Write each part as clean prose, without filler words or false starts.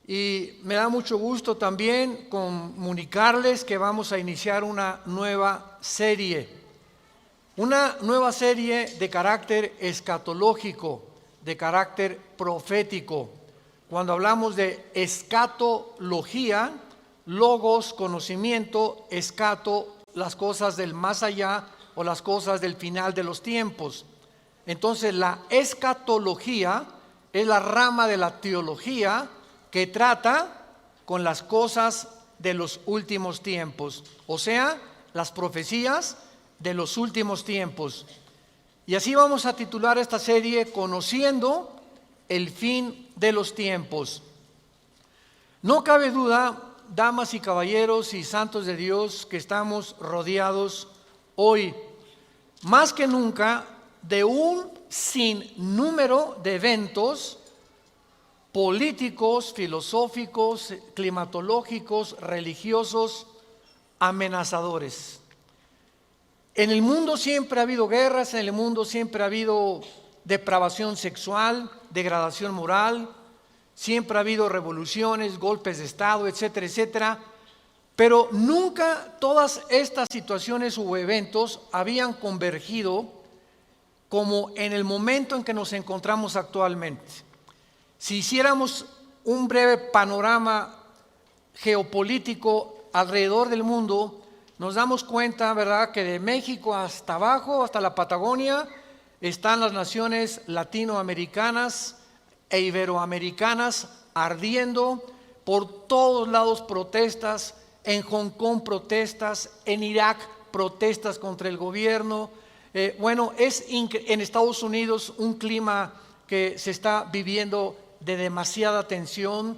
Y me da mucho gusto también comunicarles que vamos a iniciar una nueva serie de carácter escatológico, de carácter profético. Cuando hablamos de escatología, logos, conocimiento, escato, las cosas del más allá o las cosas del final de los tiempos. Entonces la escatología es la rama de la teología que trata con las cosas de los últimos tiempos, o sea, las profecías de los últimos tiempos. Y así vamos a titular esta serie, Conociendo el fin de los tiempos. No cabe duda, damas y caballeros y santos de Dios, que estamos rodeados hoy, más que nunca, de un sinnúmero de eventos políticos, filosóficos, climatológicos, religiosos, amenazadores. En el mundo siempre ha habido guerras, en el mundo siempre ha habido depravación sexual, degradación moral, siempre ha habido revoluciones, golpes de Estado, etcétera, etcétera. Pero nunca todas estas situaciones u eventos habían convergido como en el momento en que nos encontramos actualmente. Si hiciéramos un breve panorama geopolítico alrededor del mundo, nos damos cuenta, ¿verdad?, que de México hasta abajo, hasta la Patagonia, están las naciones latinoamericanas e iberoamericanas ardiendo. Por todos lados protestas, en Hong Kong protestas, en Irak protestas contra el gobierno. Es en Estados Unidos un clima que se está viviendo de demasiada tensión,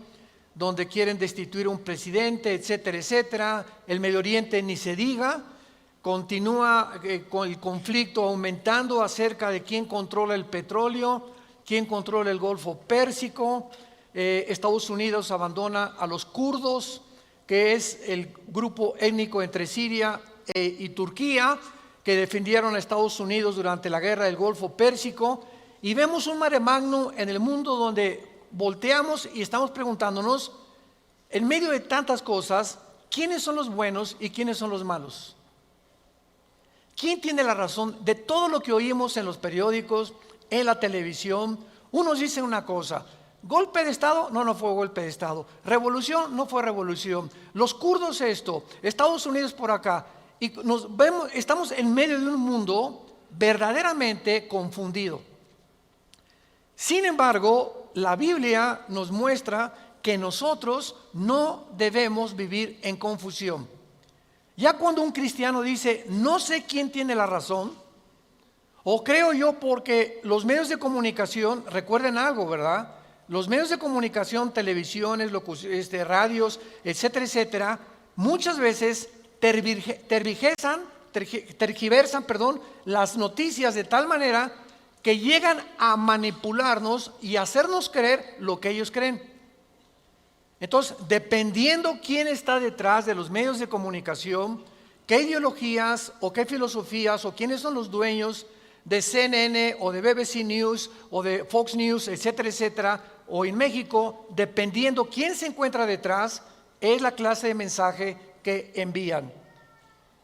donde quieren destituir un presidente, etcétera, etcétera. El Medio Oriente ni se diga, continúa con el conflicto aumentando acerca de quién controla el petróleo, quién controla el Golfo Pérsico. Estados Unidos abandona a los kurdos, que es el grupo étnico entre Siria y Turquía, que defendieron a Estados Unidos durante la guerra del Golfo Pérsico. Y vemos un mare magnum en el mundo donde volteamos y estamos preguntándonos, en medio de tantas cosas, ¿quiénes son los buenos y quiénes son los malos? ¿Quién tiene la razón de todo lo que oímos en los periódicos, en la televisión? Unos dicen una cosa: golpe de Estado, no fue golpe de Estado. Revolución, no fue revolución. Los kurdos esto, Estados Unidos por acá. Y estamos en medio de un mundo verdaderamente confundido. Sin embargo, la Biblia nos muestra que nosotros no debemos vivir en confusión. Ya cuando un cristiano dice, no sé quién tiene la razón, o creo yo porque los medios de comunicación, recuerden algo, ¿verdad? Los medios de comunicación, televisiones, radios, etcétera, etcétera, muchas veces tergiversan las noticias de tal manera que llegan a manipularnos y hacernos creer lo que ellos creen. Entonces, dependiendo quién está detrás de los medios de comunicación, qué ideologías o qué filosofías o quiénes son los dueños de CNN o de BBC News o de Fox News, etcétera, etcétera, o en México, dependiendo quién se encuentra detrás, es la clase de mensaje que envían.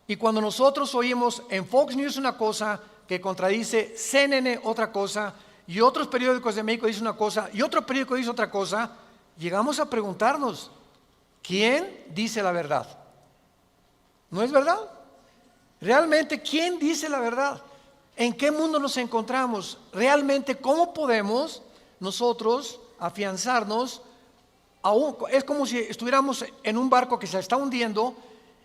Y cuando nosotros oímos en Fox News una cosa que contradice CNN otra cosa, y otros periódicos de México dicen una cosa y otro periódico dice otra cosa, llegamos a preguntarnos, ¿quién dice la verdad? ¿No es verdad? Realmente, ¿quién dice la verdad? ¿En qué mundo nos encontramos? Realmente, ¿cómo podemos nosotros afianzarnos? Es como si estuviéramos en un barco que se está hundiendo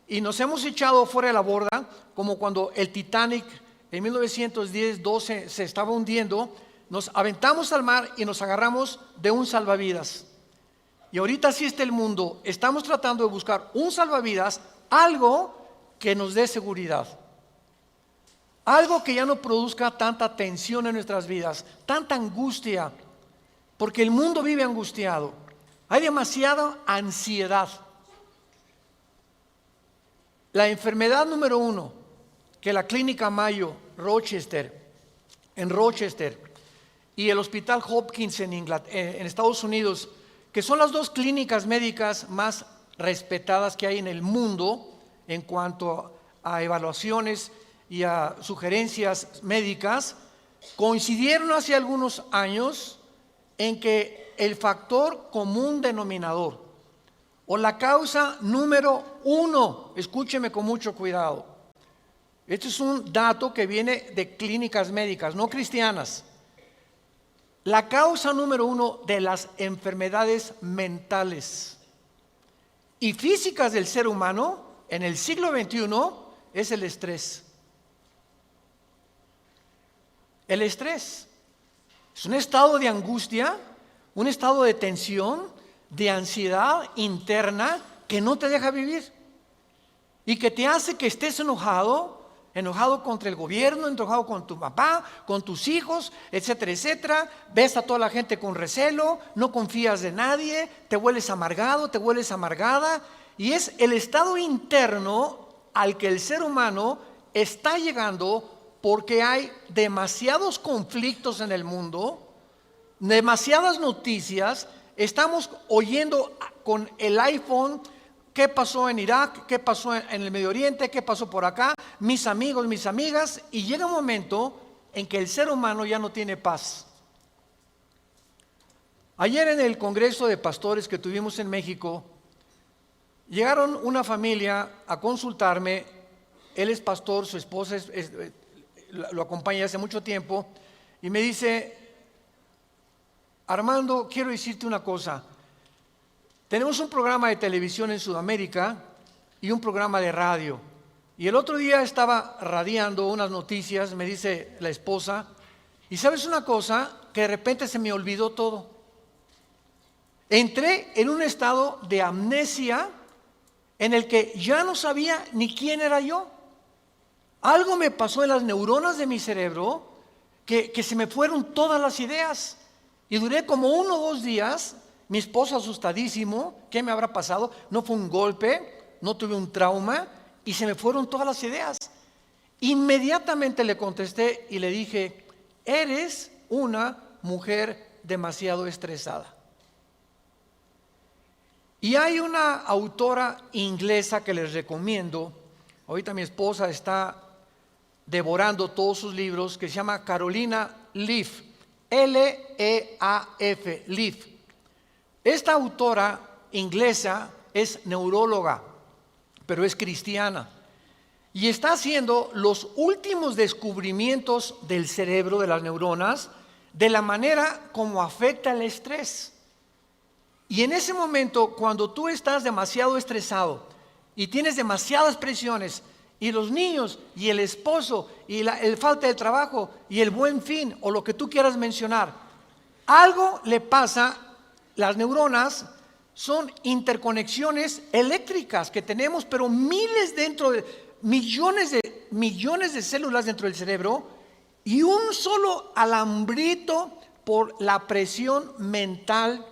y nos hemos echado fuera de la borda, como cuando el Titanic en 1910-12 se estaba hundiendo. Nos aventamos al mar y nos agarramos de un salvavidas. Y ahorita así está el mundo. Estamos tratando de buscar un salvavidas, algo que nos dé seguridad, algo que ya no produzca tanta tensión en nuestras vidas, tanta angustia, porque el mundo vive angustiado. Hay demasiada ansiedad. La enfermedad número 1 que la Clínica Mayo en Rochester y el Hospital Hopkins en Estados Unidos que son las dos clínicas médicas más respetadas que hay en el mundo en cuanto a evaluaciones y a sugerencias médicas, coincidieron hace algunos años en que el factor común denominador o la causa número uno, escúcheme con mucho cuidado, este es un dato que viene de clínicas médicas, no cristianas. La causa número uno de las enfermedades mentales y físicas del ser humano en el siglo XXI es el estrés. El estrés es un estado de angustia, un estado de tensión, de ansiedad interna que no te deja vivir y que te hace que estés enojado contra el gobierno, enojado con tu papá, con tus hijos, etcétera, etcétera. Ves a toda la gente con recelo, no confías de nadie, te vuelves amargado, te vuelves amargada. Y es el estado interno al que el ser humano está llegando porque hay demasiados conflictos en el mundo, demasiadas noticias. Estamos oyendo con el iPhone qué pasó en Irak, qué pasó en el Medio Oriente, qué pasó por acá, mis amigos, mis amigas, y llega un momento en que el ser humano ya no tiene paz. Ayer en el Congreso de Pastores que tuvimos en México, llegaron una familia a consultarme. Él es pastor, su esposa lo acompaña hace mucho tiempo, y me dice: Armando, quiero decirte una cosa. Tenemos un programa de televisión en Sudamérica y un programa de radio. Y el otro día estaba radiando unas noticias, me dice la esposa, y ¿sabes una cosa? Que de repente se me olvidó todo. Entré en un estado de amnesia en el que ya no sabía ni quién era yo. Algo me pasó en las neuronas de mi cerebro que se me fueron todas las ideas. Y duré como 1 o 2 días. Mi esposo asustadísimo, ¿qué me habrá pasado? No fue un golpe, no tuve un trauma y se me fueron todas las ideas. Inmediatamente le contesté y le dije: eres una mujer demasiado estresada. Y hay una autora inglesa que les recomiendo, ahorita mi esposa está devorando todos sus libros, que se llama Carolina Leaf, L-E-A-F, Leaf. Esta autora inglesa es neuróloga, pero es cristiana, y está haciendo los últimos descubrimientos del cerebro, de las neuronas, de la manera como afecta el estrés. Y en ese momento, cuando tú estás demasiado estresado y tienes demasiadas presiones, y los niños, y el esposo, y el falta de trabajo, y el buen fin, o lo que tú quieras mencionar, algo le pasa. Las neuronas son interconexiones eléctricas que tenemos, pero millones de células dentro del cerebro, y un solo alambrito por la presión mental,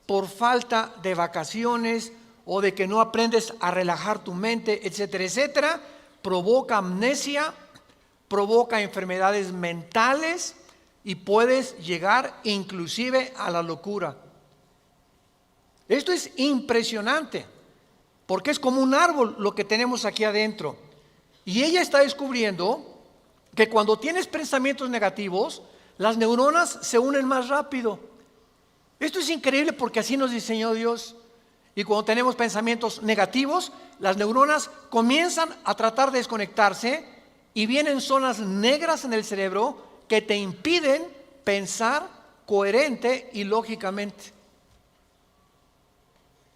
por falta de vacaciones o de que no aprendes a relajar tu mente, etcétera, etcétera, provoca amnesia, provoca enfermedades mentales y puedes llegar inclusive a la locura. Esto es impresionante, porque es como un árbol lo que tenemos aquí adentro. Y ella está descubriendo que cuando tienes pensamientos negativos, las neuronas se unen más rápido. Esto es increíble porque así nos diseñó Dios. Y cuando tenemos pensamientos negativos, las neuronas comienzan a tratar de desconectarse y vienen zonas negras en el cerebro que te impiden pensar coherente y lógicamente.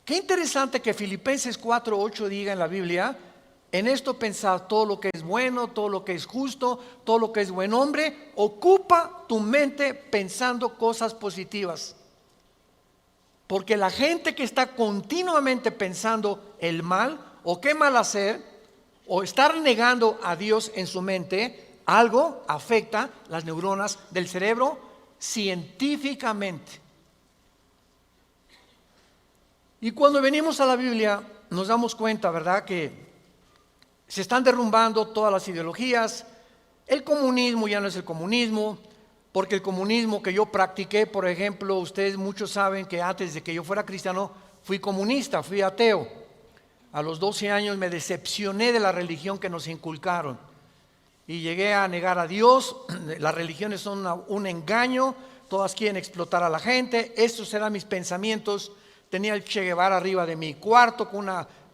Qué interesante que Filipenses 4:8 diga en la Biblia: en esto pensad, todo lo que es bueno, todo lo que es justo, todo lo que es buen hombre, ocupa tu mente pensando cosas positivas. Porque la gente que está continuamente pensando el mal o qué mal hacer o estar negando a Dios en su mente, algo afecta las neuronas del cerebro científicamente. Y cuando venimos a la Biblia nos damos cuenta, ¿verdad?, que se están derrumbando todas las ideologías. El comunismo ya no es el comunismo, porque el comunismo que yo practiqué, por ejemplo, ustedes muchos saben que antes de que yo fuera cristiano, fui comunista, fui ateo. A los 12 años me decepcioné de la religión que nos inculcaron y llegué a negar a Dios. Las religiones son un engaño, todas quieren explotar a la gente. Estos eran mis pensamientos. Tenía el Che Guevara arriba de mi cuarto con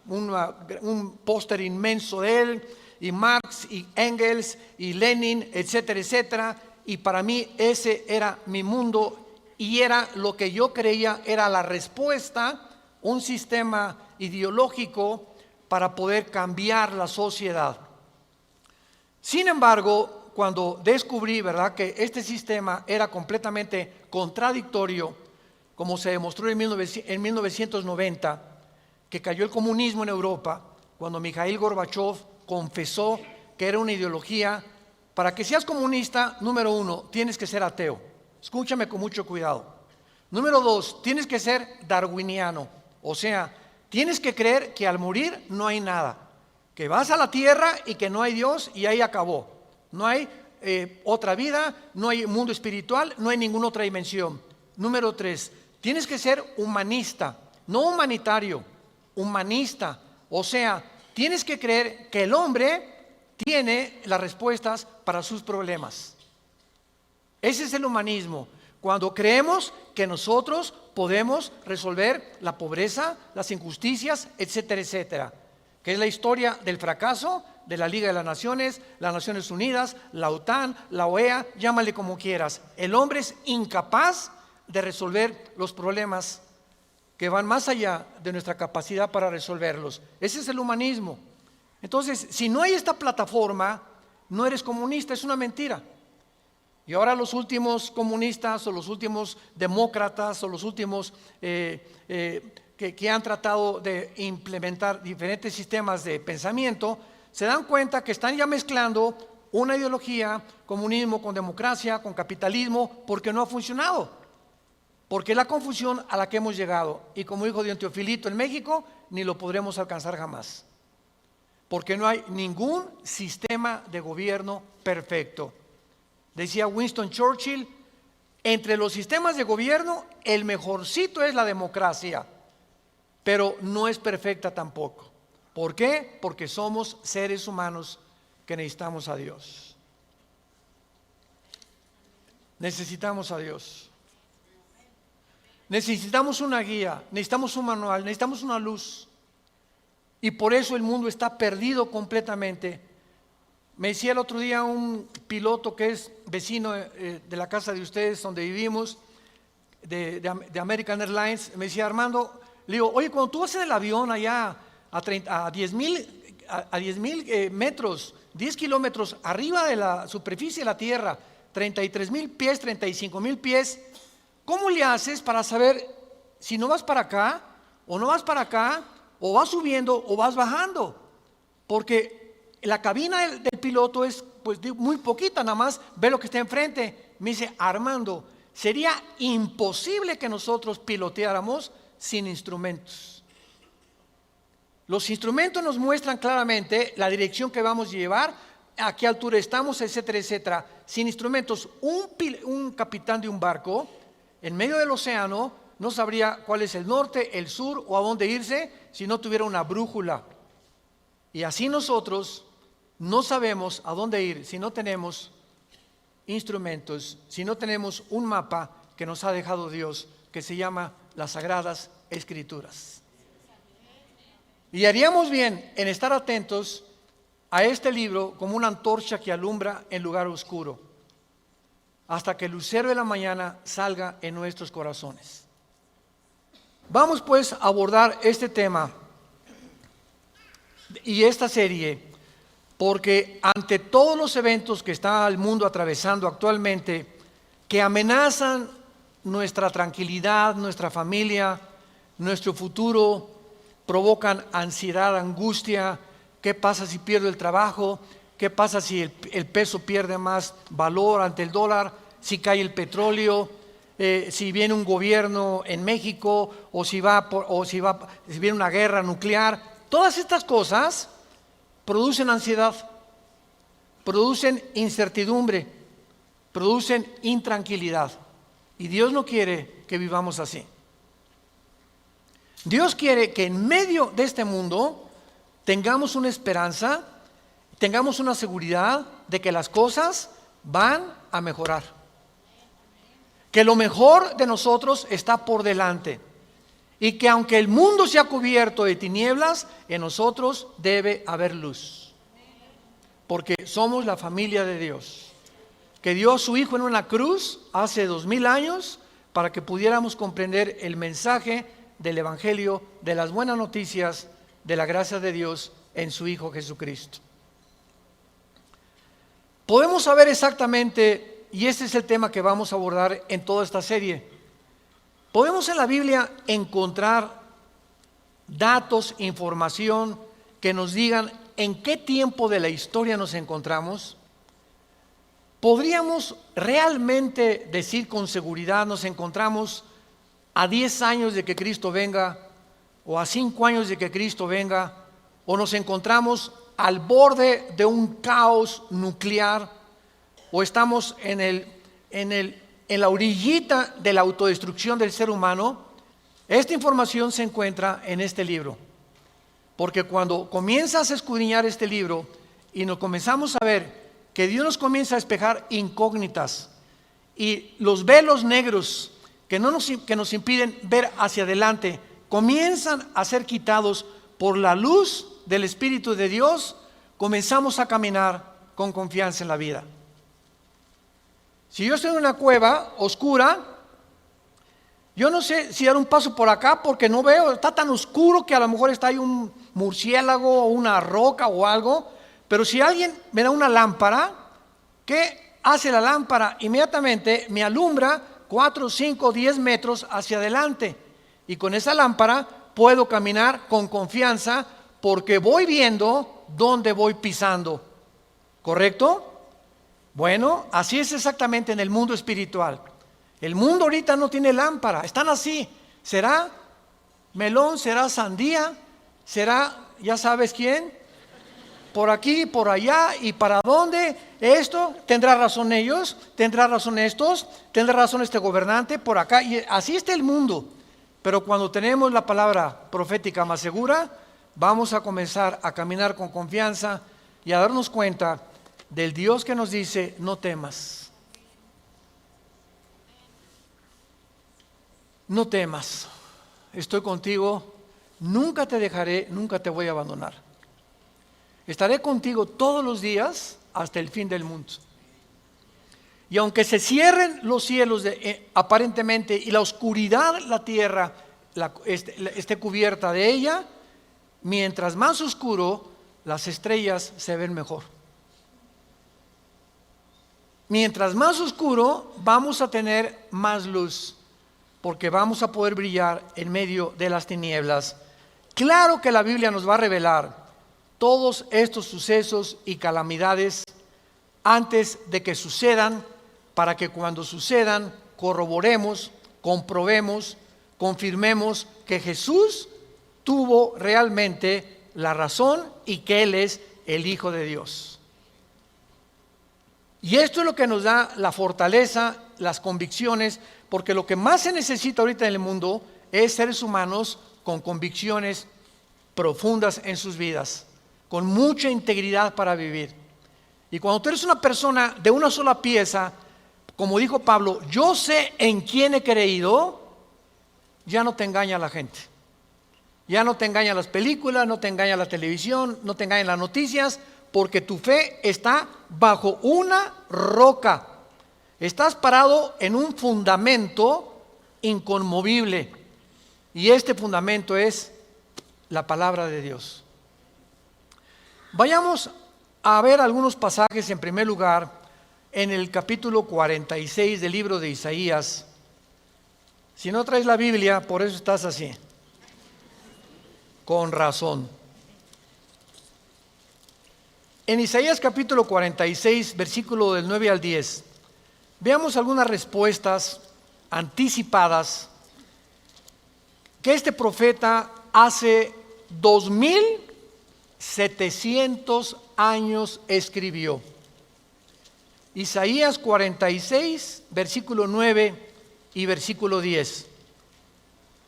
un póster inmenso de él, y Marx y Engels y Lenin, etcétera, etcétera. Y para mí ese era mi mundo y era lo que yo creía era la respuesta, un sistema ideológico para poder cambiar la sociedad. Sin embargo, cuando descubrí, ¿verdad?, que este sistema era completamente contradictorio, como se demostró en 1990, que cayó el comunismo en Europa, cuando Mikhail Gorbachev confesó que era una ideología. Para que seas comunista, número 1, tienes que ser ateo. Escúchame con mucho cuidado. Número 2, tienes que ser darwiniano. O sea, tienes que creer que al morir no hay nada. Que vas a la tierra y que no hay Dios y ahí acabó. No hay otra vida, no hay mundo espiritual, no hay ninguna otra dimensión. Número 3, tienes que ser humanista, no humanitario, humanista. O sea, tienes que creer que el hombre tiene las respuestas para sus problemas. Ese es el humanismo. Cuando creemos que nosotros podemos resolver la pobreza, las injusticias, etcétera, etcétera. Que es la historia del fracaso de la Liga de las Naciones Unidas, la OTAN, la OEA, llámale como quieras. El hombre es incapaz de resolver los problemas que van más allá de nuestra capacidad para resolverlos. Ese es el humanismo. Entonces, si no hay esta plataforma, no eres comunista, es una mentira. Y ahora los últimos comunistas o los últimos demócratas o los últimos que han tratado de implementar diferentes sistemas de pensamiento, se dan cuenta que están ya mezclando una ideología, comunismo con democracia, con capitalismo, porque no ha funcionado. Porque es la confusión a la que hemos llegado. Y como dijo Don Teofilito, en México ni lo podremos alcanzar jamás. Porque no hay ningún sistema de gobierno perfecto. Decía Winston Churchill, entre los sistemas de gobierno, el mejorcito es la democracia, pero no es perfecta tampoco. ¿Por qué? Porque somos seres humanos que necesitamos a Dios. Necesitamos a Dios. Necesitamos una guía, necesitamos un manual, necesitamos una luz. Y por eso el mundo está perdido completamente. Me decía el otro día un piloto que es vecino de la casa de ustedes donde vivimos, de American Airlines, me decía: Armando, le digo, oye, cuando tú vas en el avión allá a 10,000 metros, 10 kilómetros arriba de la superficie de la tierra, 33,000 pies, 35,000 pies, ¿cómo le haces para saber si no vas para acá o no vas para acá? O vas subiendo o vas bajando, porque la cabina del piloto es pues muy poquita, nada más ve lo que está enfrente. Me dice: Armando, sería imposible que nosotros piloteáramos sin instrumentos. Los instrumentos nos muestran claramente la dirección que vamos a llevar, a qué altura estamos, etcétera, etcétera. Sin instrumentos, un capitán de un barco en medio del océano no sabría cuál es el norte, el sur o a dónde irse si no tuviera una brújula. Y así nosotros no sabemos a dónde ir si no tenemos instrumentos, si no tenemos un mapa que nos ha dejado Dios, que se llama las Sagradas Escrituras. Y haríamos bien en estar atentos a este libro como una antorcha que alumbra en lugar oscuro, hasta que el lucero de la mañana salga en nuestros corazones. Vamos pues a abordar este tema y esta serie, porque ante todos los eventos que está el mundo atravesando actualmente, que amenazan nuestra tranquilidad, nuestra familia, nuestro futuro, provocan ansiedad, angustia. ¿Qué pasa si pierdo el trabajo? ¿Qué pasa si el peso pierde más valor ante el dólar? Si cae el petróleo, si viene un gobierno en México, o si viene una guerra nuclear. Todas estas cosas producen ansiedad, producen incertidumbre, producen intranquilidad. Y Dios no quiere que vivamos así. Dios quiere que en medio de este mundo tengamos una esperanza, tengamos una seguridad de que las cosas van a mejorar. Que lo mejor de nosotros está por delante. Y que aunque el mundo sea cubierto de tinieblas, en nosotros debe haber luz. Porque somos la familia de Dios, que dio a su Hijo en una cruz hace 2000 años para que pudiéramos comprender el mensaje del Evangelio, de las buenas noticias, de la gracia de Dios en su Hijo Jesucristo. Podemos saber exactamente, y este es el tema que vamos a abordar en toda esta serie, podemos en la Biblia encontrar datos, información que nos digan en qué tiempo de la historia nos encontramos. ¿Podríamos realmente decir con seguridad nos encontramos a 10 años de que Cristo venga, o a 5 años de que Cristo venga, o nos encontramos al borde de un caos nuclear, o estamos en la orillita de la autodestrucción del ser humano? Esta información se encuentra en este libro, porque cuando comienzas a escudriñar este libro y nos comenzamos a ver que Dios nos comienza a despejar incógnitas y los velos negros que nos impiden ver hacia adelante comienzan a ser quitados por la luz del Espíritu de Dios, comenzamos a caminar con confianza en la vida. Si yo estoy en una cueva oscura, yo no sé si dar un paso por acá porque no veo, está tan oscuro que a lo mejor está ahí un murciélago o una roca o algo. Pero si alguien me da una lámpara, ¿qué hace la lámpara? Inmediatamente me alumbra 4, 5, 10 metros hacia adelante. Y con esa lámpara puedo caminar con confianza porque voy viendo dónde voy pisando. ¿Correcto? Bueno, así es exactamente en el mundo espiritual. El mundo ahorita no tiene lámpara, están así. ¿Será melón? ¿Será sandía? ¿Será, ya sabes quién? Por aquí, por allá, y para dónde. Esto, tendrá razón ellos, tendrá razón estos, tendrá razón este gobernante, por acá, y así está el mundo. Pero cuando tenemos la palabra profética más segura, vamos a comenzar a caminar con confianza y a darnos cuenta del Dios que nos dice: no temas, no temas, estoy contigo, nunca te dejaré, nunca te voy a abandonar. Estaré contigo todos los días hasta el fin del mundo. Y aunque se cierren los cielos aparentemente y la oscuridad, la tierra esté cubierta de ella, mientras más oscuro, las estrellas se ven mejor. Mientras más oscuro, vamos a tener más luz, porque vamos a poder brillar en medio de las tinieblas. Claro que la Biblia nos va a revelar todos estos sucesos y calamidades antes de que sucedan, para que cuando sucedan corroboremos, comprobemos, confirmemos que Jesús tuvo realmente la razón y que Él es el Hijo de Dios. Y esto es lo que nos da la fortaleza, las convicciones, porque lo que más se necesita ahorita en el mundo es seres humanos con convicciones profundas en sus vidas, con mucha integridad para vivir. Y cuando tú eres una persona de una sola pieza, como dijo Pablo, yo sé en quién he creído, ya no te engaña la gente. Ya no te engañan las películas, no te engaña la televisión, no te engañan las noticias, porque tu fe está bajo una roca. Estás parado en un fundamento inconmovible. Y este fundamento es la palabra de Dios. Vayamos a ver algunos pasajes. En primer lugar, en el capítulo 46 del libro de Isaías. Si no traes la Biblia, por eso estás así. Con razón. En Isaías capítulo 46, versículo del 9 al 10, veamos algunas respuestas anticipadas que este profeta hace 2700 años escribió. Isaías 46, versículo 9 y versículo 10.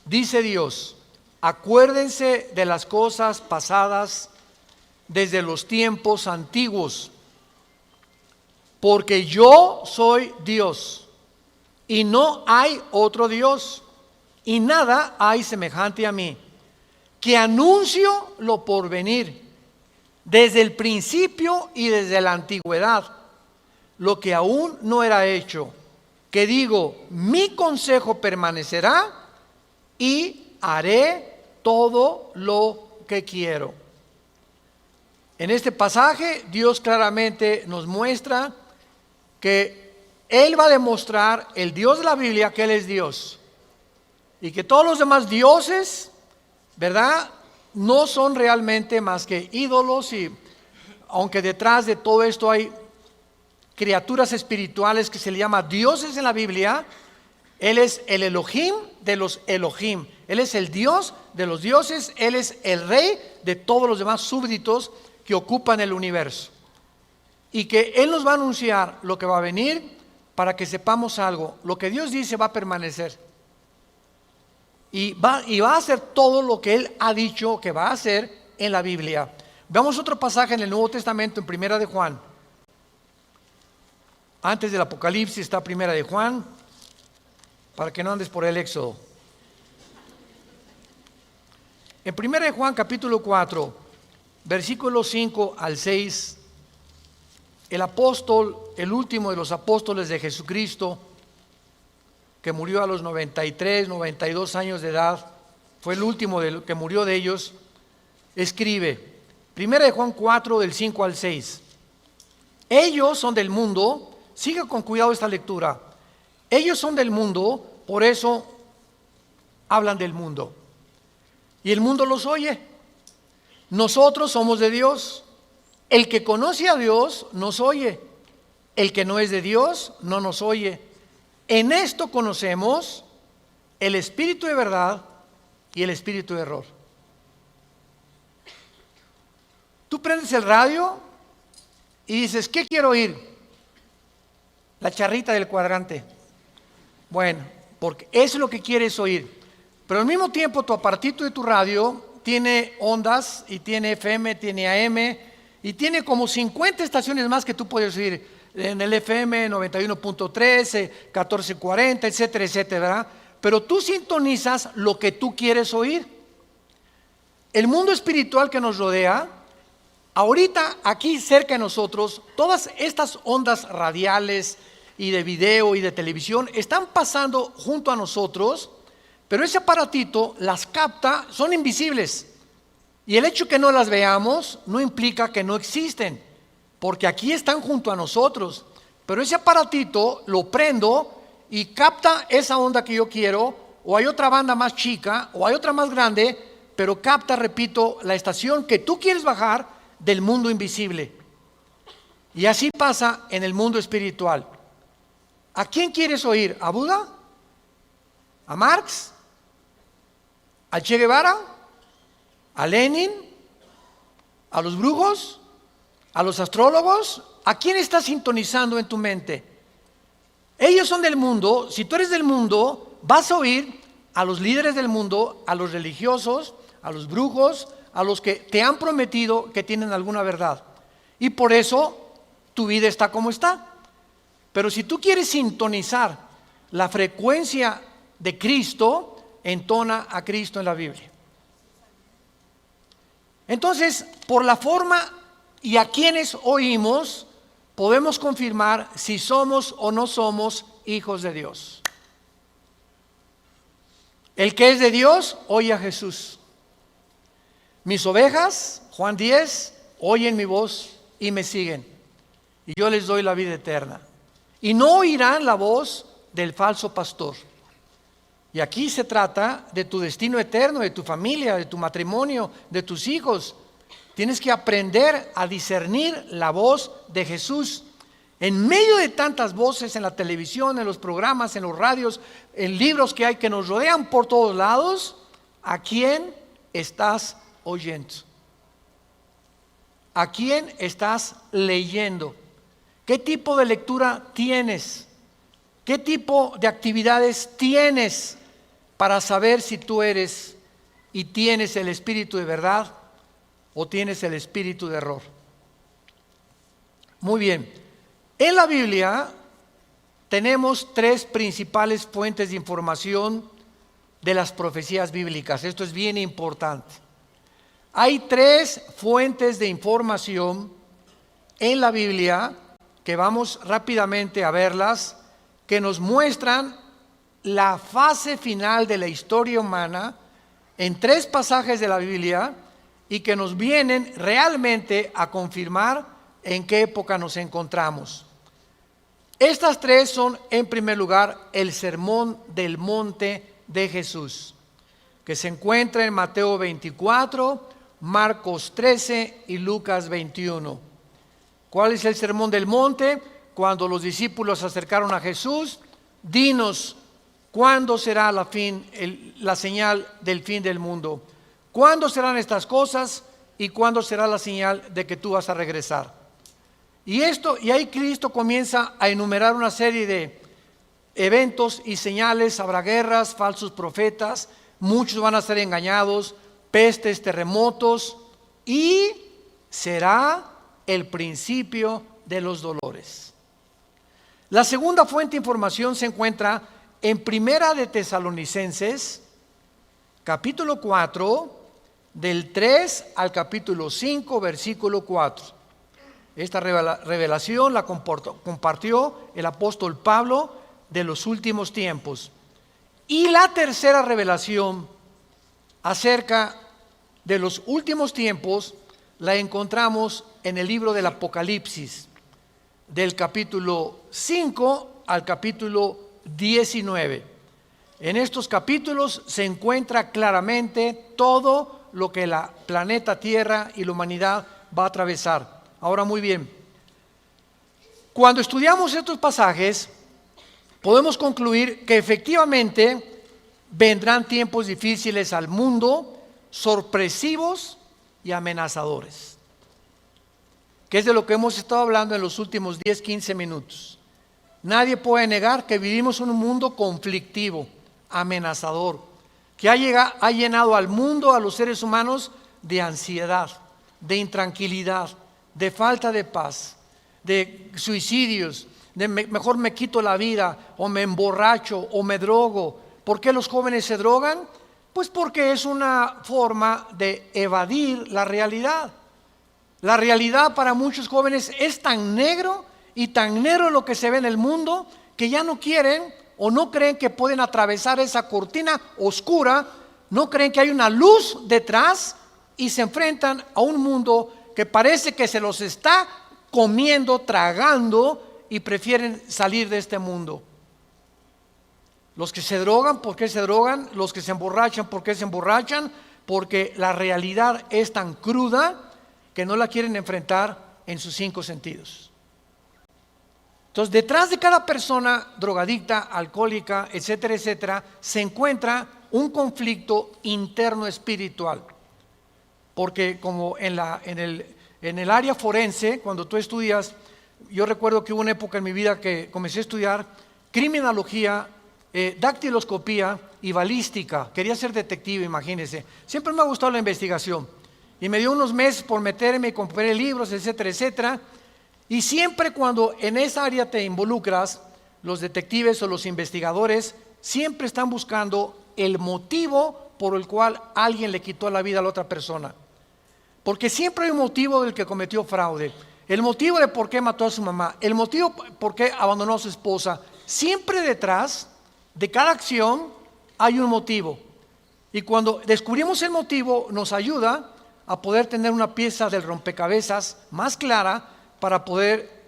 Dice Dios: acuérdense de las cosas pasadas desde los tiempos antiguos, porque yo soy Dios y no hay otro Dios, y nada hay semejante a mí, que anuncio lo porvenir desde el principio y desde la antigüedad, lo que aún no era hecho, que digo, mi consejo permanecerá y haré todo lo que quiero. En este pasaje Dios claramente nos muestra que Él va a demostrar, el Dios de la Biblia, que Él es Dios, y que todos los demás dioses, ¿verdad?, no son realmente más que ídolos. Y aunque detrás de todo esto hay criaturas espirituales que se le llama dioses en la Biblia, Él es el Elohim de los Elohim. Él es el Dios de los dioses. Él es el rey de todos los demás súbditos que ocupan el universo. Y que Él nos va a anunciar lo que va a venir para que sepamos algo. Lo que Dios dice va a permanecer. Y va a hacer todo lo que Él ha dicho que va a hacer en la Biblia. Veamos otro pasaje en el Nuevo Testamento, en Primera de Juan. Antes del Apocalipsis está Primera de Juan, para que no andes por el Éxodo. En Primera de Juan, capítulo 4, versículos 5 al 6, el apóstol, el último de los apóstoles de Jesucristo, que murió a los 93, 92 años de edad, fue el último que murió de ellos, escribe, Primera de Juan 4, del 5 al 6, ellos son del mundo, siga con cuidado esta lectura, ellos son del mundo, por eso hablan del mundo, y el mundo los oye. Nosotros somos de Dios, el que conoce a Dios nos oye, el que no es de Dios no nos oye. En esto conocemos el espíritu de verdad y el espíritu de error. Tú prendes el radio y dices, ¿qué quiero oír? La charrita del cuadrante. Bueno, porque eso es lo que quieres oír. Pero al mismo tiempo tu aparatito de tu radio tiene ondas y tiene FM, tiene AM y tiene como 50 estaciones más que tú puedes oír. En el FM 91.3, 1440, etcétera, etcétera, ¿verdad? Pero tú sintonizas lo que tú quieres oír. El mundo espiritual que nos rodea, ahorita aquí cerca de nosotros, todas estas ondas radiales y de video y de televisión están pasando junto a nosotros, pero ese aparatito las capta, son invisibles. Y el hecho que no las veamos no implica que no existen, porque aquí están junto a nosotros, pero ese aparatito lo prendo y capta esa onda que yo quiero, o hay otra banda más chica, o hay otra más grande, pero capta, repito, la estación que tú quieres bajar del mundo invisible. Y así pasa en el mundo espiritual. ¿A quién quieres oír? ¿A Buda? ¿A Marx? ¿A Che Guevara? ¿A Lenin? ¿A los brujos? ¿A los astrólogos? ¿A quién estás sintonizando en tu mente? Ellos son del mundo. Si tú eres del mundo, vas a oír a los líderes del mundo, a los religiosos, a los brujos, a los que te han prometido que tienen alguna verdad. Y por eso tu vida está como está. Pero si tú quieres sintonizar la frecuencia de Cristo, entona a Cristo en la Biblia. Entonces, por la forma y a quienes oímos, podemos confirmar si somos o no somos hijos de Dios. El que es de Dios, oye a Jesús. Mis ovejas, Juan 10, oyen mi voz y me siguen, y yo les doy la vida eterna. Y no oirán la voz del falso pastor. Y aquí se trata de tu destino eterno, de tu familia, de tu matrimonio, de tus hijos. Tienes que aprender a discernir la voz de Jesús. En medio de tantas voces en la televisión, en los programas, en los radios, en libros que hay que nos rodean por todos lados, ¿a quién estás oyendo? ¿A quién estás leyendo? ¿Qué tipo de lectura tienes? ¿Qué tipo de actividades tienes para saber si tú eres y tienes el espíritu de verdad o tienes el espíritu de error? Muy bien. En la Biblia tenemos tres principales fuentes de información de las profecías bíblicas. Esto es bien importante. Hay tres fuentes de información en la Biblia que vamos rápidamente a verlas, que nos muestran la fase final de la historia humana en tres pasajes de la Biblia y que nos vienen realmente a confirmar en qué época nos encontramos. Estas tres son, en primer lugar, el Sermón del Monte de Jesús, que se encuentra en Mateo 24, Marcos 13 y Lucas 21. ¿Cuál es el Sermón del Monte? Cuando los discípulos se acercaron a Jesús, dinos, ¿cuándo será la señal del fin del mundo? ¿Cuándo serán estas cosas y cuándo será la señal de que tú vas a regresar? Y ahí Cristo comienza a enumerar una serie de eventos y señales. Habrá guerras, falsos profetas, muchos van a ser engañados, pestes, terremotos, y será el principio de los dolores. La segunda fuente de información se encuentra en Primera de Tesalonicenses, capítulo 4, del 3 al capítulo 5, versículo 4. Esta revelación la compartió el apóstol Pablo de los últimos tiempos. Y la tercera revelación acerca de los últimos tiempos la encontramos en el libro del Apocalipsis, del capítulo 5 al capítulo 19. En estos capítulos se encuentra claramente todo lo que la planeta Tierra y la humanidad va a atravesar. Ahora, muy bien, cuando estudiamos estos pasajes, podemos concluir que efectivamente vendrán tiempos difíciles al mundo, sorpresivos y amenazadores, que es de lo que hemos estado hablando en los últimos 10-15 minutos. Nadie puede negar que vivimos en un mundo conflictivo, amenazador, que ha llenado al mundo, a los seres humanos, de ansiedad, de intranquilidad, de falta de paz, de suicidios, de mejor me quito la vida, o me emborracho, o me drogo. ¿Por qué los jóvenes se drogan? Pues porque es una forma de evadir la realidad. La realidad para muchos jóvenes es tan negro y tan negro lo que se ve en el mundo, que ya no quieren o no creen que pueden atravesar esa cortina oscura, no creen que hay una luz detrás, y se enfrentan a un mundo que parece que se los está comiendo, tragando, y prefieren salir de este mundo. Los que se drogan, ¿por qué se drogan? Los que se emborrachan, ¿por qué se emborrachan? Porque la realidad es tan cruda que no la quieren enfrentar en sus 5 sentidos. Entonces, detrás de cada persona drogadicta, alcohólica, etcétera, etcétera, se encuentra un conflicto interno espiritual. Porque como en el área forense, cuando tú estudias, yo recuerdo que hubo una época en mi vida que comencé a estudiar criminología, dactiloscopía y balística. Quería ser detective, imagínense. Siempre me ha gustado la investigación. Y me dio unos meses por meterme y compré libros, etcétera, etcétera. Y siempre cuando en esa área te involucras, los detectives o los investigadores siempre están buscando el motivo por el cual alguien le quitó la vida a la otra persona. Porque siempre hay un motivo del que cometió fraude. El motivo de por qué mató a su mamá. El motivo por qué abandonó a su esposa. Siempre detrás de cada acción hay un motivo. Y cuando descubrimos el motivo, nos ayuda a poder tener una pieza del rompecabezas más clara para poder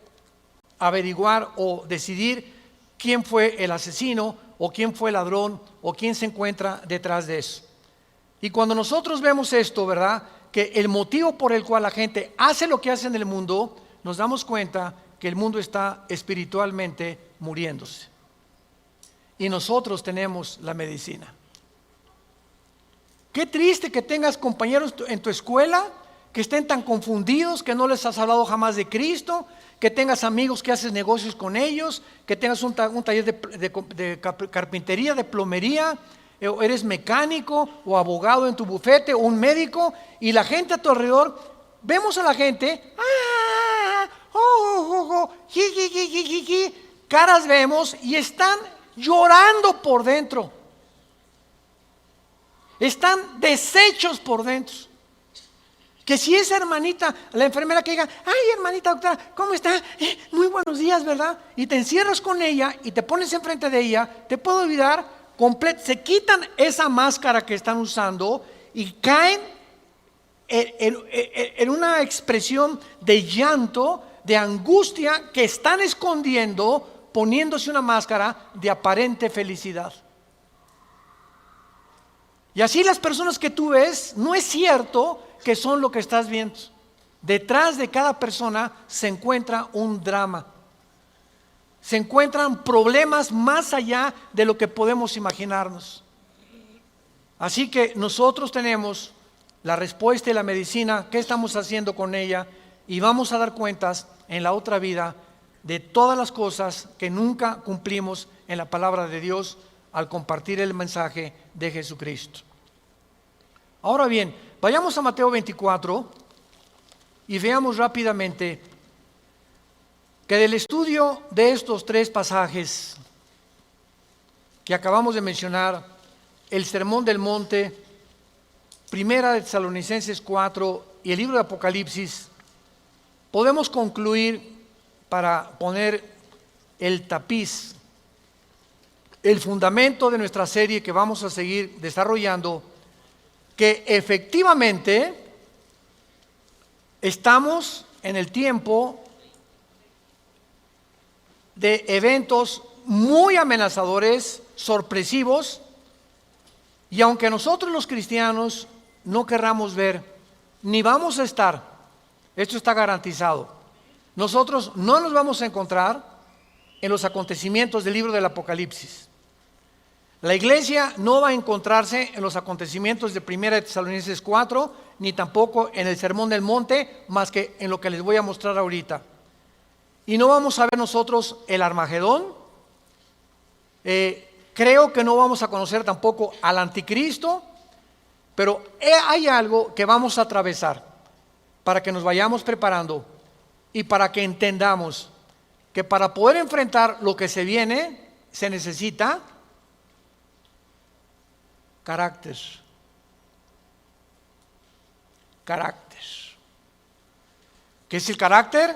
averiguar o decidir quién fue el asesino o quién fue el ladrón o quién se encuentra detrás de eso. Y cuando nosotros vemos esto, ¿verdad?, que el motivo por el cual la gente hace lo que hace en el mundo, nos damos cuenta que el mundo está espiritualmente muriéndose. Y nosotros tenemos la medicina. Qué triste que tengas compañeros en tu escuela que estén tan confundidos, que no les has hablado jamás de Cristo, que tengas amigos que haces negocios con ellos, que tengas un taller de carpintería, de plomería, o eres mecánico o abogado en tu bufete o un médico, y la gente a tu alrededor, vemos a la gente, caras vemos y están llorando por dentro, están deshechos por dentro. Que si esa hermanita, la enfermera que diga, ay hermanita doctora, ¿cómo está? Muy buenos días, ¿verdad? Y te encierras con ella y te pones enfrente de ella, te puede olvidar se quitan esa máscara que están usando y caen en una expresión de llanto, de angustia, que están escondiendo, poniéndose una máscara de aparente felicidad. Y así las personas que tú ves, no es cierto que son lo que estás viendo. Detrás de cada persona se encuentra un drama. Se encuentran problemas más allá de lo que podemos imaginarnos. Así que nosotros tenemos la respuesta y la medicina, qué estamos haciendo con ella, y vamos a dar cuentas en la otra vida de todas las cosas que nunca cumplimos en la palabra de Dios al compartir el mensaje de Jesucristo. Ahora bien, vayamos a Mateo 24 y veamos rápidamente que del estudio de estos tres pasajes que acabamos de mencionar, el Sermón del Monte, Primera de Tesalonicenses 4 y el libro de Apocalipsis, podemos concluir, para poner el tapiz, el fundamento de nuestra serie que vamos a seguir desarrollando, que efectivamente estamos en el tiempo de eventos muy amenazadores, sorpresivos, y aunque nosotros los cristianos no querramos ver, ni vamos a estar, esto está garantizado, nosotros no nos vamos a encontrar en los acontecimientos del libro del Apocalipsis. La iglesia no va a encontrarse en los acontecimientos de Primera de Tesalonicenses 4, ni tampoco en el Sermón del Monte, más que en lo que les voy a mostrar ahorita. Y no vamos a ver nosotros el Armagedón. Creo que no vamos a conocer tampoco al Anticristo, pero hay algo que vamos a atravesar para que nos vayamos preparando y para que entendamos que para poder enfrentar lo que se viene se necesita carácter. Carácter. ¿Qué es el carácter?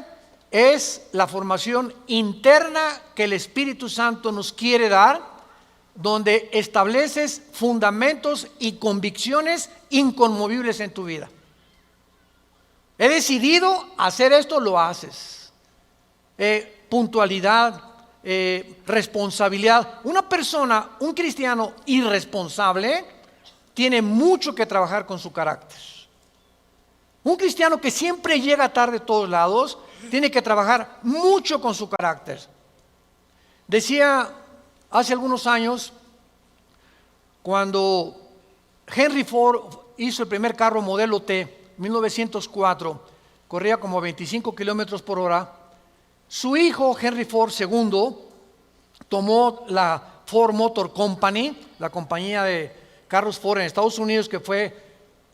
Es la formación interna que el Espíritu Santo nos quiere dar, donde estableces fundamentos y convicciones inconmovibles en tu vida. He decidido hacer esto, lo haces. Puntualidad, responsabilidad. Una persona, un cristiano irresponsable, tiene mucho que trabajar con su carácter. Un cristiano que siempre llega tarde a todos lados, tiene que trabajar mucho con su carácter. Decía hace algunos años, cuando Henry Ford hizo el primer carro modelo T, 1904, corría como 25 kilómetros por hora. Su hijo Henry Ford II tomó la Ford Motor Company, la compañía de carros Ford en Estados Unidos, que fue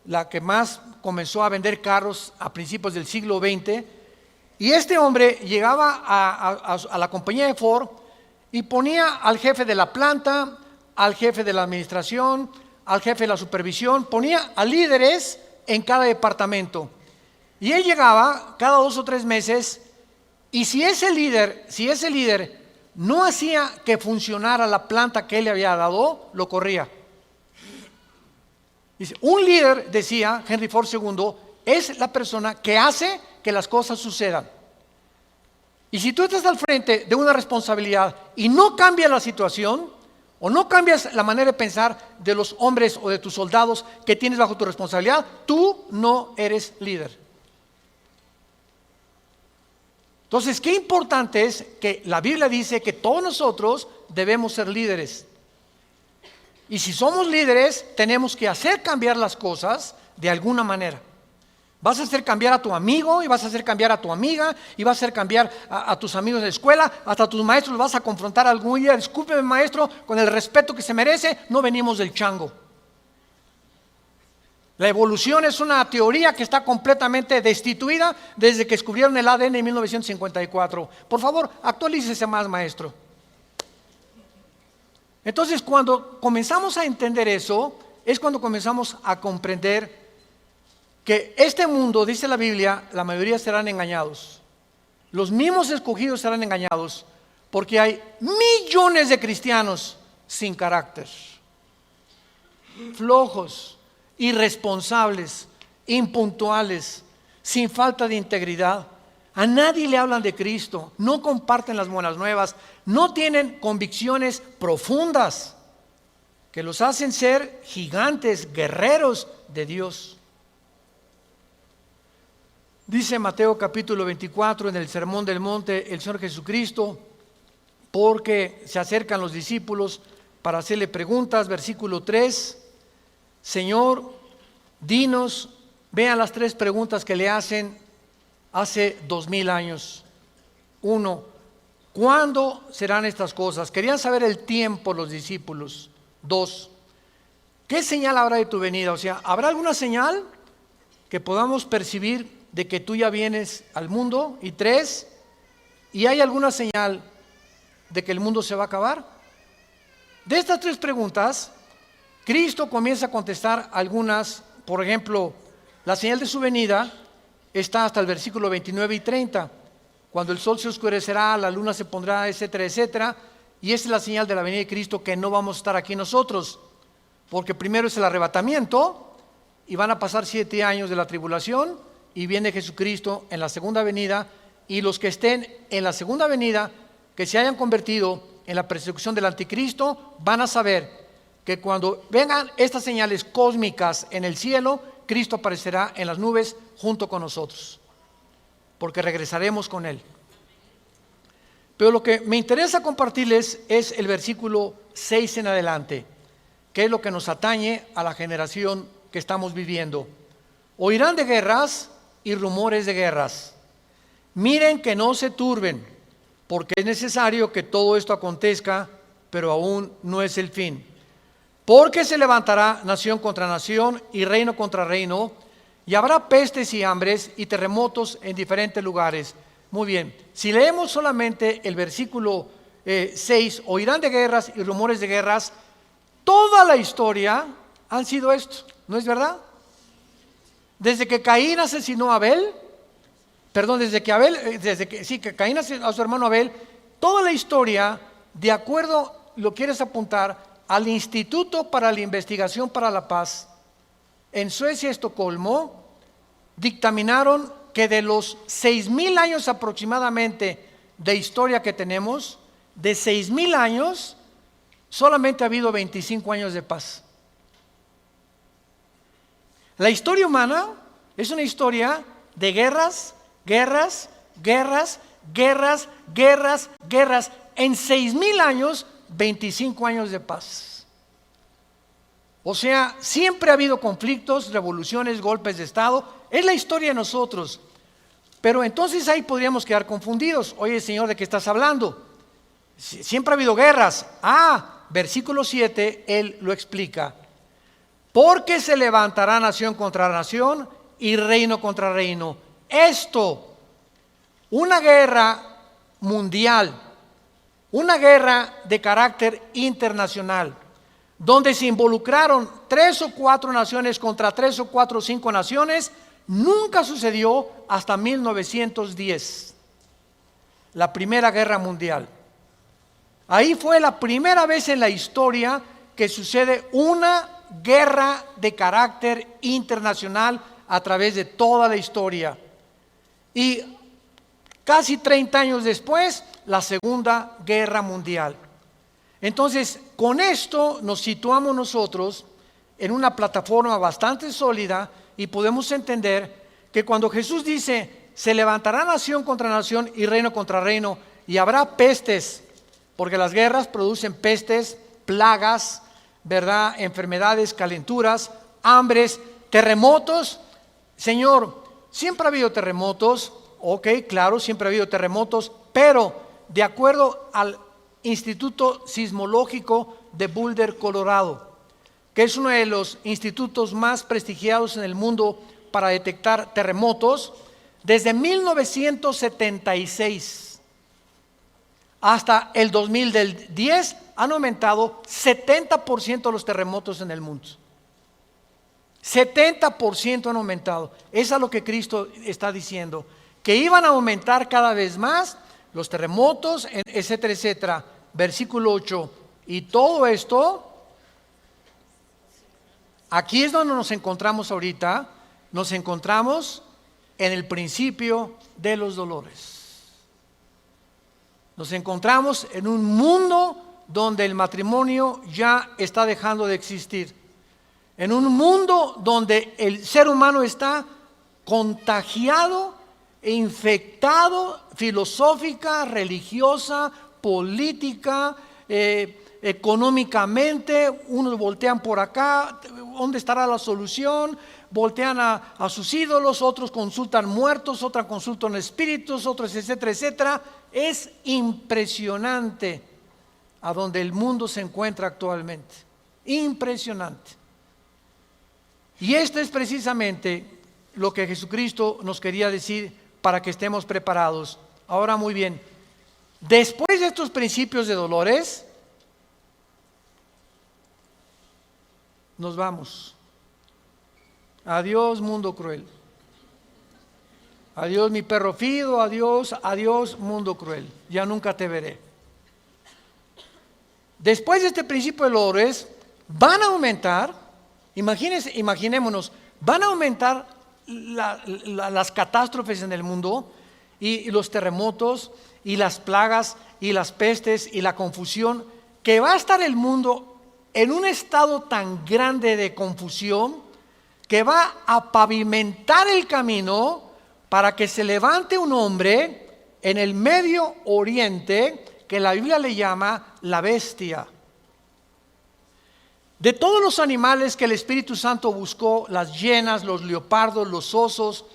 la que más comenzó a vender carros a principios del siglo XX. Y este hombre llegaba a la compañía de Ford y ponía al jefe de la planta, al jefe de la administración, al jefe de la supervisión, ponía a líderes en cada departamento. Y él llegaba cada 2 o 3 meses, y si ese líder no hacía que funcionara la planta que él le había dado, lo corría. Dice, un líder, decía Henry Ford II, es la persona que hace que las cosas sucedan. Y si tú estás al frente de una responsabilidad y no cambias la situación, o no cambias la manera de pensar de los hombres o de tus soldados que tienes bajo tu responsabilidad, tú no eres líder. Entonces, qué importante es que la Biblia dice que todos nosotros debemos ser líderes. Y si somos líderes, tenemos que hacer cambiar las cosas de alguna manera. Vas a hacer cambiar a tu amigo y vas a hacer cambiar a tu amiga y vas a hacer cambiar a tus amigos de la escuela, hasta a tus maestros los vas a confrontar algún día. Discúlpeme, maestro, con el respeto que se merece, no venimos del chango. La evolución es una teoría que está completamente destituida desde que descubrieron el ADN en 1954. Por favor, actualícese más, maestro. Entonces, cuando comenzamos a entender eso, es cuando comenzamos a comprender que este mundo, dice la Biblia, la mayoría serán engañados. Los mismos escogidos serán engañados porque hay millones de cristianos sin carácter, flojos, irresponsables, impuntuales, sin falta de integridad. A nadie le hablan de Cristo, no comparten las buenas nuevas, no tienen convicciones profundas que los hacen ser gigantes, guerreros de Dios. Dice Mateo capítulo 24 en el Sermón del Monte el Señor Jesucristo, porque se acercan los discípulos para hacerle preguntas, versículo 3, Señor, dinos, vean las 3 preguntas que le hacen hace 2000 años. 1, ¿cuándo serán estas cosas? Querían saber el tiempo los discípulos. 2, ¿qué señal habrá de tu venida? O sea, ¿habrá alguna señal que podamos percibir de que tú ya vienes al mundo? Y 3, ¿y hay alguna señal de que el mundo se va a acabar? De estas 3 preguntas, Cristo comienza a contestar algunas. Por ejemplo, la señal de su venida está hasta el versículo 29 y 30, cuando el sol se oscurecerá, la luna se pondrá, etcétera, etcétera, y esa es la señal de la venida de Cristo, que no vamos a estar aquí nosotros, porque primero es el arrebatamiento, y van a pasar 7 años de la tribulación, y viene Jesucristo en la segunda venida, y los que estén en la segunda venida, que se hayan convertido en la persecución del anticristo, van a saber que cuando vengan estas señales cósmicas en el cielo, Cristo aparecerá en las nubes junto con nosotros, porque regresaremos con Él. Pero lo que me interesa compartirles es el versículo 6 en adelante, que es lo que nos atañe a la generación que estamos viviendo. Oirán de guerras y rumores de guerras. Miren que no se turben, porque es necesario que todo esto acontezca, pero aún no es el fin. Porque se levantará nación contra nación y reino contra reino, y habrá pestes y hambres y terremotos en diferentes lugares. Muy bien, si leemos solamente el versículo 6, oirán de guerras y rumores de guerras, toda la historia han sido esto, ¿no es verdad? Desde que Caín asesinó a Abel, que Caín asesinó a su hermano Abel, toda la historia, de acuerdo, lo quieres apuntar al Instituto para la Investigación para la Paz, en Suecia, Estocolmo, dictaminaron que de los 6,000 años aproximadamente de historia que tenemos, de 6,000 años, solamente ha habido 25 años de paz. La historia humana es una historia de guerras, guerras, guerras, guerras, guerras, guerras. En 6,000 años, 25 años de paz. O sea, siempre ha habido conflictos, revoluciones, golpes de Estado. Es la historia de nosotros. Pero entonces ahí podríamos quedar confundidos. Oye, Señor, ¿de qué estás hablando? Siempre ha habido guerras. Versículo 7, Él lo explica. Porque se levantará nación contra nación y reino contra reino. Esto, una guerra mundial, una guerra de carácter internacional, donde se involucraron 3 o 4 naciones contra 3 o 4 o 5 naciones, nunca sucedió hasta 1910, la Primera Guerra Mundial. Ahí fue la primera vez en la historia que sucede una guerra de carácter internacional a través de toda la historia. Y casi 30 años después, la Segunda Guerra Mundial. Entonces, con esto nos situamos nosotros en una plataforma bastante sólida y podemos entender que cuando Jesús dice, se levantará nación contra nación y reino contra reino, y habrá pestes, porque las guerras producen pestes, plagas, ¿verdad? Enfermedades, calenturas, hambres, terremotos. Señor, siempre ha habido terremotos, ok, claro, siempre ha habido terremotos, pero de acuerdo al Instituto Sismológico de Boulder, Colorado, que es uno de los institutos más prestigiados en el mundo para detectar terremotos, desde 1976 hasta el 2010 han aumentado 70% los terremotos en el mundo. 70% han aumentado. Eso es lo que Cristo está diciendo, que iban a aumentar cada vez más los terremotos, etcétera, etcétera. Versículo 8. Y todo esto, aquí es donde nos encontramos ahorita. Nos encontramos en el principio de los dolores. Nos encontramos en un mundo donde el matrimonio ya está dejando de existir. En un mundo donde el ser humano está contagiado e infectado filosófica, religiosa, política, económicamente. Unos voltean por acá, ¿dónde estará la solución? Voltean a sus ídolos, otros consultan muertos, otros consultan espíritus, otros etcétera, etcétera. Es impresionante a donde el mundo se encuentra actualmente. Impresionante. Y esto es precisamente lo que Jesucristo nos quería decir para que estemos preparados. Ahora, muy bien, después de estos principios de dolores, nos vamos. Adiós, mundo cruel. Adiós, mi perro fido. Adiós, adiós, mundo cruel. Ya nunca te veré. Después de este principio de dolores, van a aumentar. Imaginémonos, van a aumentar las catástrofes en el mundo y los terremotos y las plagas y las pestes y la confusión, que va a estar el mundo en un estado tan grande de confusión que va a pavimentar el camino para que se levante un hombre en el Medio Oriente que la Biblia le llama la bestia. De todos los animales que el Espíritu Santo buscó, las hienas, los leopardos, los osos,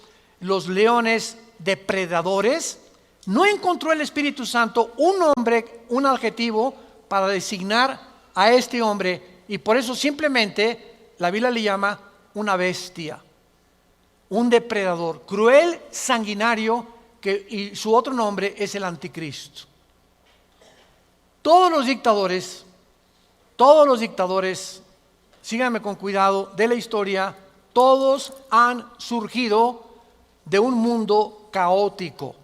los leones depredadores, no encontró el Espíritu Santo un nombre, un adjetivo para designar a este hombre, y por eso simplemente la Biblia le llama una bestia, un depredador, cruel, sanguinario, y su otro nombre es el anticristo. Todos los dictadores, síganme con cuidado, de la historia, todos han surgido de un mundo caótico.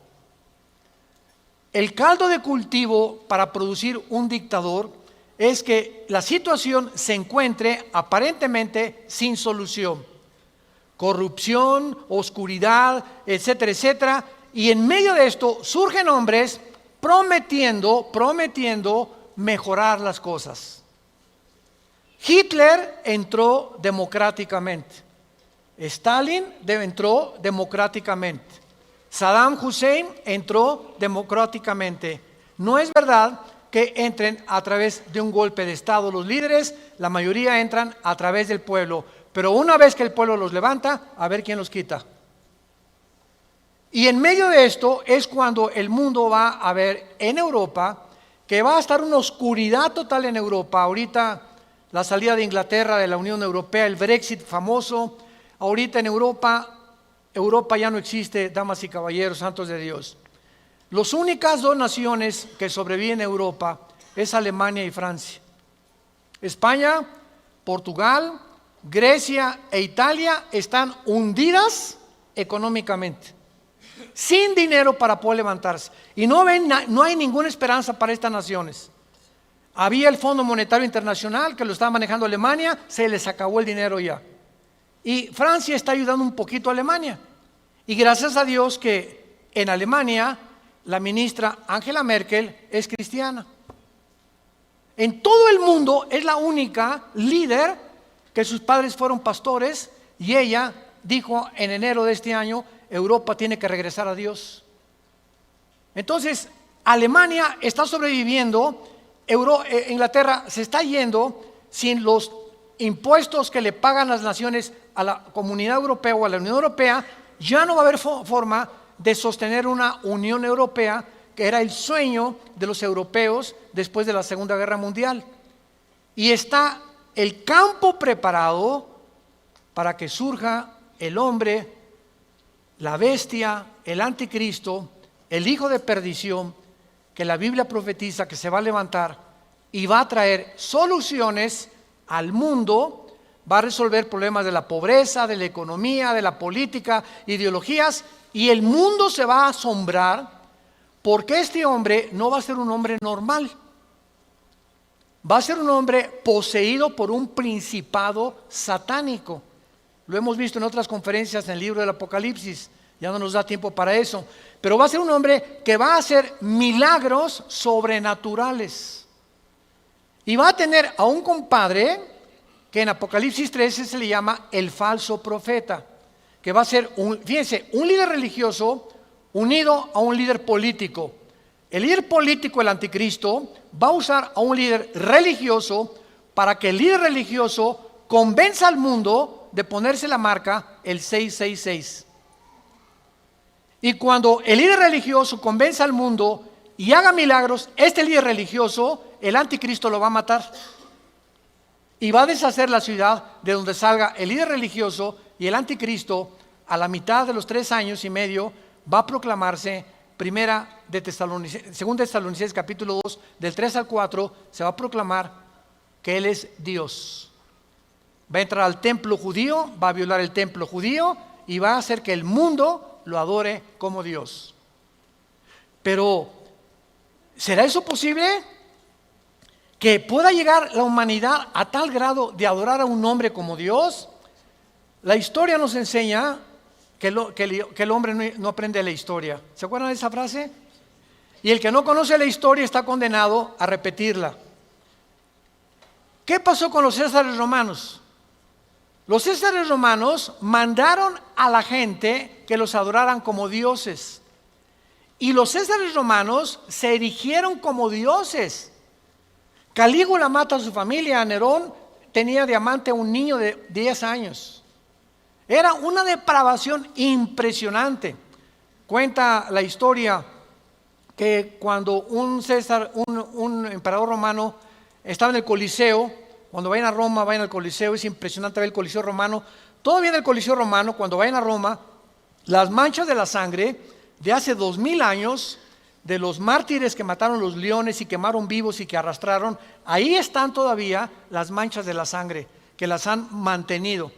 El caldo de cultivo para producir un dictador es que la situación se encuentre aparentemente sin solución. Corrupción, oscuridad, etcétera, etcétera. Y en medio de esto surgen hombres prometiendo mejorar las cosas. Hitler entró democráticamente. Stalin entró democráticamente. Saddam Hussein entró democráticamente. No es verdad que entren a través de un golpe de Estado los líderes, la mayoría entran a través del pueblo. Pero una vez que el pueblo los levanta, a ver quién los quita. Y en medio de esto es cuando el mundo va a ver en Europa que va a estar una oscuridad total en Europa. Ahorita la salida de Inglaterra de la Unión Europea, el Brexit famoso. Ahorita en Europa ya no existe, damas y caballeros, santos de Dios. Las únicas dos naciones que sobreviven en Europa es Alemania y Francia. España, Portugal, Grecia e Italia están hundidas económicamente, sin dinero para poder levantarse. Y no hay ninguna esperanza para estas naciones. Había el Fondo Monetario Internacional que lo estaba manejando Alemania, se les acabó el dinero ya. Y Francia está ayudando un poquito a Alemania. Y gracias a Dios que en Alemania la ministra Angela Merkel es cristiana. En todo el mundo es la única líder que sus padres fueron pastores, y ella dijo en enero de este año: Europa tiene que regresar a Dios. Entonces Alemania está sobreviviendo, Inglaterra se está yendo sin los impuestos que le pagan las naciones a la Comunidad Europea o a la Unión Europea, ya no va a haber forma de sostener una Unión Europea, que era el sueño de los europeos después de la Segunda Guerra Mundial. Y está el campo preparado para que surja el hombre, la bestia, el anticristo, el hijo de perdición, que la Biblia profetiza que se va a levantar y va a traer soluciones al mundo, va a resolver problemas de la pobreza, de la economía, de la política, ideologías, y el mundo se va a asombrar porque este hombre no va a ser un hombre normal. Va a ser un hombre poseído por un principado satánico. Lo hemos visto en otras conferencias en el libro del Apocalipsis. Ya no nos da tiempo para eso. Pero va a ser un hombre que va a hacer milagros sobrenaturales. Y va a tener a un compadre que en Apocalipsis 13 se le llama el falso profeta. Que va a ser, fíjense, un líder religioso unido a un líder político. El líder político, el anticristo, va a usar a un líder religioso para que el líder religioso convenza al mundo de ponerse la marca el 666. Y cuando el líder religioso convenza al mundo y haga milagros, este líder religioso, el anticristo lo va a matar. Y va a deshacer la ciudad de donde salga el líder religioso, y el anticristo, a la mitad de los 3 años y medio, va a proclamarse. Según Tesalonicenses capítulo 2, del 3 al 4, se va a proclamar que Él es Dios. Va a entrar al templo judío, va a violar el templo judío y va a hacer que el mundo lo adore como Dios. Pero, ¿será eso posible? ¿Que pueda llegar la humanidad a tal grado de adorar a un hombre como Dios? La historia nos enseña que el hombre no aprende la historia. ¿Se acuerdan de esa frase? Y el que no conoce la historia está condenado a repetirla. ¿Qué pasó con los césares romanos? Los césares romanos mandaron a la gente que los adoraran como dioses. Y los césares romanos se erigieron como dioses. Calígula mata a su familia. Nerón tenía de amante a un niño de 10 años. Era una depravación impresionante. Cuenta la historia que cuando un emperador romano estaba en el Coliseo, cuando vayan a Roma, vayan al Coliseo, es impresionante ver el Coliseo romano. Todavía en el Coliseo romano, cuando vayan a Roma, las manchas de la sangre de hace 2000 años, de los mártires que mataron los leones y quemaron vivos y que arrastraron, ahí están todavía las manchas de la sangre que las han mantenido.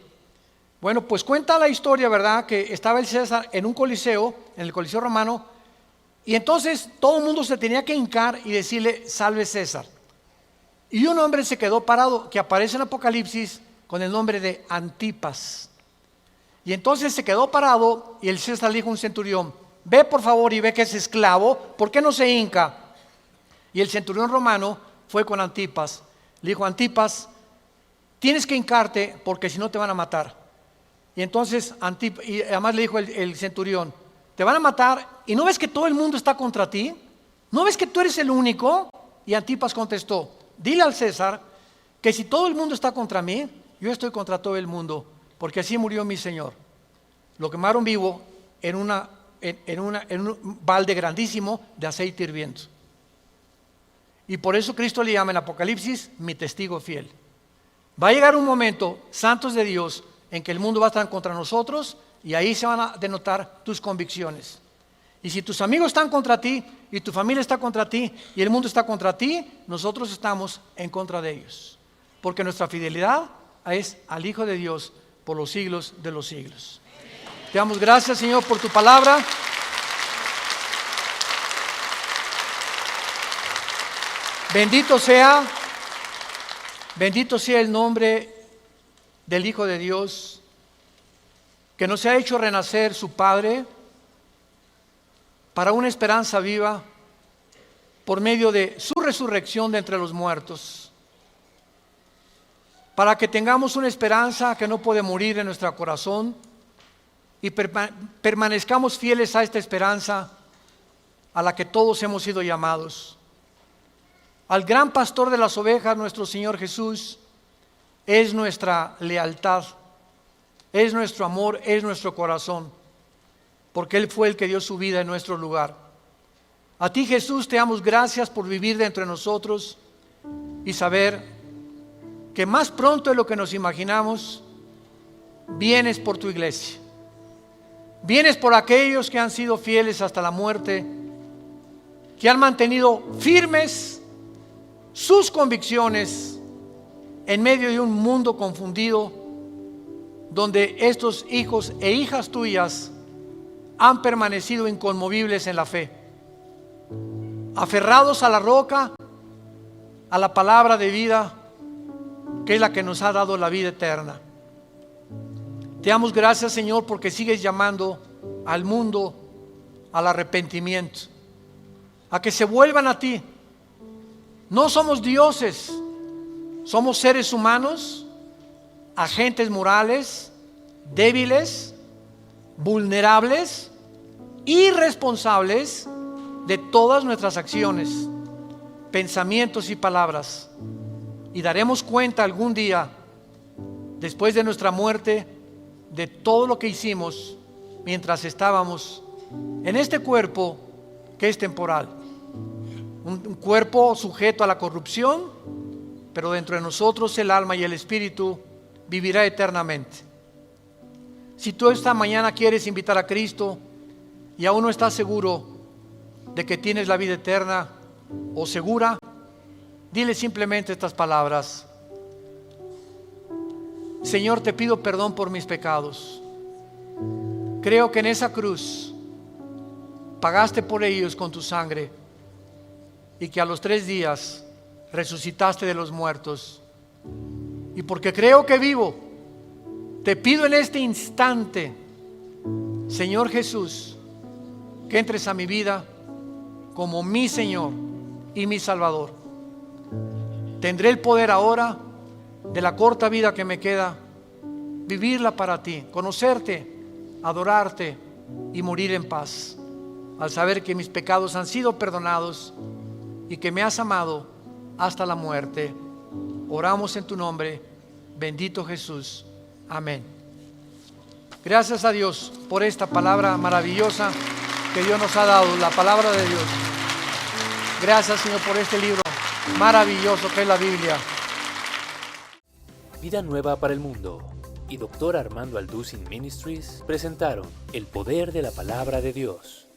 Bueno, pues cuenta la historia, ¿verdad?, que estaba el César en un coliseo, en el Coliseo romano, y entonces todo el mundo se tenía que hincar y decirle: salve César. Y un hombre se quedó parado, que aparece en Apocalipsis con el nombre de Antipas. Y entonces se quedó parado y el César le dijo a un centurión: ve por favor y ve que es esclavo, ¿por qué no se hinca? Y el centurión romano fue con Antipas. Le dijo: Antipas, tienes que hincarte porque si no te van a matar. Y entonces y además le dijo el centurión: te van a matar, ¿y no ves que todo el mundo está contra ti? ¿No ves que tú eres el único? Y Antipas contestó: dile al César que si todo el mundo está contra mí, yo estoy contra todo el mundo, porque así murió mi Señor. Lo quemaron vivo en un balde grandísimo de aceite hirviendo. Y por eso Cristo le llama en Apocalipsis mi testigo fiel. Va a llegar un momento, santos de Dios, en que el mundo va a estar contra nosotros, y ahí se van a denotar tus convicciones. Y si tus amigos están contra ti, y tu familia está contra ti, y el mundo está contra ti, nosotros estamos en contra de ellos. Porque nuestra fidelidad es al Hijo de Dios por los siglos de los siglos. Te damos gracias, Señor, por tu palabra. Bendito sea el nombre del Hijo de Dios, que nos ha hecho renacer su Padre para una esperanza viva por medio de su resurrección de entre los muertos, para que tengamos una esperanza que no puede morir en nuestro corazón y permanezcamos fieles a esta esperanza a la que todos hemos sido llamados. Al gran pastor de las ovejas, nuestro Señor Jesús, es nuestra lealtad, es nuestro amor, es nuestro corazón. porque Él fue el que dio su vida en nuestro lugar. A ti, Jesús, te damos gracias por vivir dentro de nosotros y saber que más pronto de lo que nos imaginamos, vienes por tu iglesia. Vienes por aquellos que han sido fieles hasta la muerte, que han mantenido firmes sus convicciones en medio de un mundo confundido, donde estos hijos e hijas tuyas han permanecido inconmovibles en la fe, aferrados a la roca, a la palabra de vida, que es la que nos ha dado la vida eterna. Te damos gracias, Señor, porque sigues llamando al mundo al arrepentimiento, a que se vuelvan a ti. No somos dioses, somos seres humanos, agentes morales, débiles, vulnerables, irresponsables de todas nuestras acciones, pensamientos y palabras. Y daremos cuenta algún día, después de nuestra muerte, de todo lo que hicimos mientras estábamos en este cuerpo que es temporal. Un cuerpo sujeto a la corrupción, pero dentro de nosotros el alma y el espíritu vivirá eternamente. Si tú esta mañana quieres invitar a Cristo y aún no estás seguro de que tienes la vida eterna o segura, dile simplemente estas palabras: Señor, te pido perdón por mis pecados. Creo que en esa cruz pagaste por ellos con tu sangre y que a los 3 días resucitaste de los muertos. Y porque creo que vivo, te pido en este instante, Señor Jesús, que entres a mi vida como mi Señor y mi Salvador. Tendré el poder ahora, de la corta vida que me queda, vivirla para ti, conocerte, adorarte y morir en paz, al saber que mis pecados han sido perdonados y que me has amado hasta la muerte. Oramos en tu nombre, bendito Jesús. Amén. Gracias a Dios por esta palabra maravillosa que Dios nos ha dado, la palabra de Dios. Gracias, Señor, por este libro maravilloso que es la Biblia. Vida Nueva para el Mundo y Dr. Armando Alducin Ministries presentaron El Poder de la Palabra de Dios.